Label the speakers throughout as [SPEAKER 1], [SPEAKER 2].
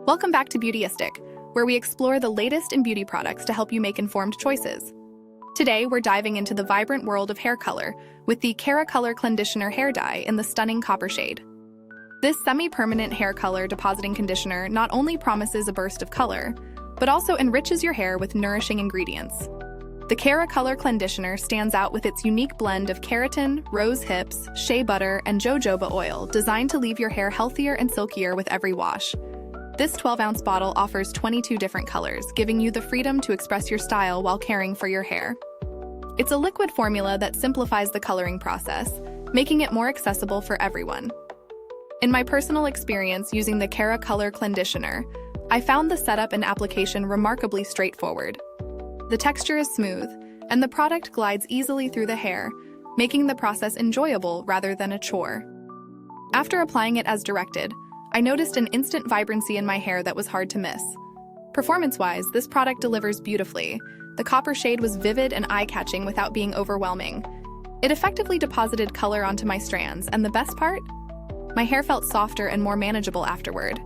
[SPEAKER 1] Welcome back to Beautyistic, where we explore the latest in beauty products to help you make informed choices. Today, we're diving into the vibrant world of hair color with the Keracolor Clenditioner Hair Dye in the stunning copper shade. This semi-permanent hair color depositing conditioner not only promises a burst of color, but also enriches your hair with nourishing ingredients. The Keracolor Clenditioner stands out with its unique blend of keratin, rose hips, shea butter, and jojoba oil designed to leave your hair healthier and silkier with every wash. This 12-ounce bottle offers 22 different colors, giving you the freedom to express your style while caring for your hair. It's a liquid formula that simplifies the coloring process, making it more accessible for everyone. In my personal experience using the Keracolor Clenditioner, I found the setup and application remarkably straightforward. The texture is smooth, and the product glides easily through the hair, making the process enjoyable rather than a chore. After applying it as directed, I noticed an instant vibrancy in my hair that was hard to miss. Performance-wise, this product delivers beautifully. The copper shade was vivid and eye-catching without being overwhelming. It effectively deposited color onto my strands, and the best part? My hair felt softer and more manageable afterward.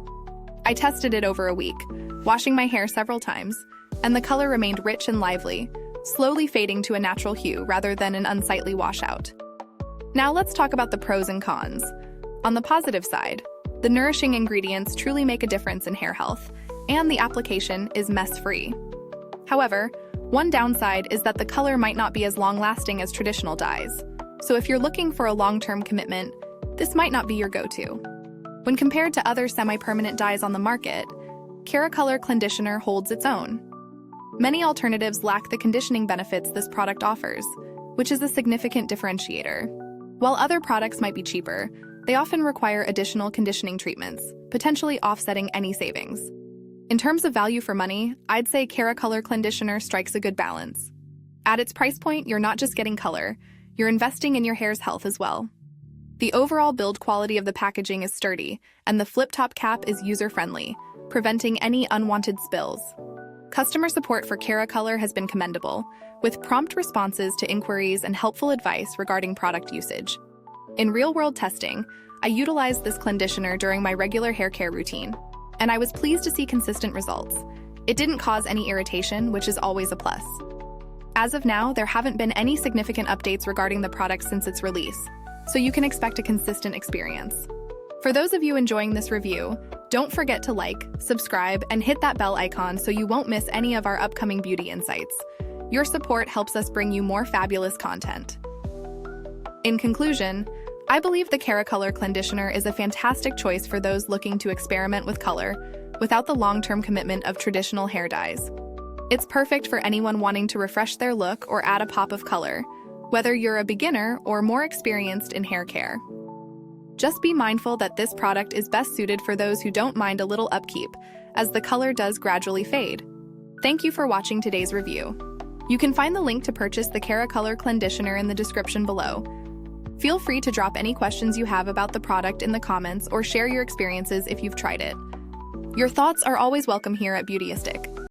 [SPEAKER 1] I tested it over a week, washing my hair several times, and the color remained rich and lively, slowly fading to a natural hue rather than an unsightly washout. Now let's talk about the pros and cons. On the positive side, the nourishing ingredients truly make a difference in hair health, and the application is mess-free. However, one downside is that the color might not be as long-lasting as traditional dyes. So if you're looking for a long-term commitment, this might not be your go-to. When compared to other semi-permanent dyes on the market, Keracolor Clenditioner holds its own. Many alternatives lack the conditioning benefits this product offers, which is a significant differentiator. While other products might be cheaper, they often require additional conditioning treatments, potentially offsetting any savings. In terms of value for money, I'd say Keracolor Clenditioner strikes a good balance. At its price point, you're not just getting color, you're investing in your hair's health as well. The overall build quality of the packaging is sturdy, and the flip-top cap is user-friendly, preventing any unwanted spills. Customer support for Keracolor has been commendable, with prompt responses to inquiries and helpful advice regarding product usage. In real-world testing, I utilized this conditioner during my regular hair care routine, and I was pleased to see consistent results. It didn't cause any irritation, which is always a plus. As of now, there haven't been any significant updates regarding the product since its release, so you can expect a consistent experience. For those of you enjoying this review, don't forget to like, subscribe, and hit that bell icon so you won't miss any of our upcoming beauty insights. Your support helps us bring you more fabulous content. In conclusion, I believe the Keracolor Clenditioner is a fantastic choice for those looking to experiment with color without the long-term commitment of traditional hair dyes. It's perfect for anyone wanting to refresh their look or add a pop of color, whether you're a beginner or more experienced in hair care. Just be mindful that this product is best suited for those who don't mind a little upkeep, as the color does gradually fade. Thank you for watching today's review. You can find the link to purchase the Keracolor Clenditioner in the description below. Feel free to drop any questions you have about the product in the comments or share your experiences if you've tried it. Your thoughts are always welcome here at Beautyistic.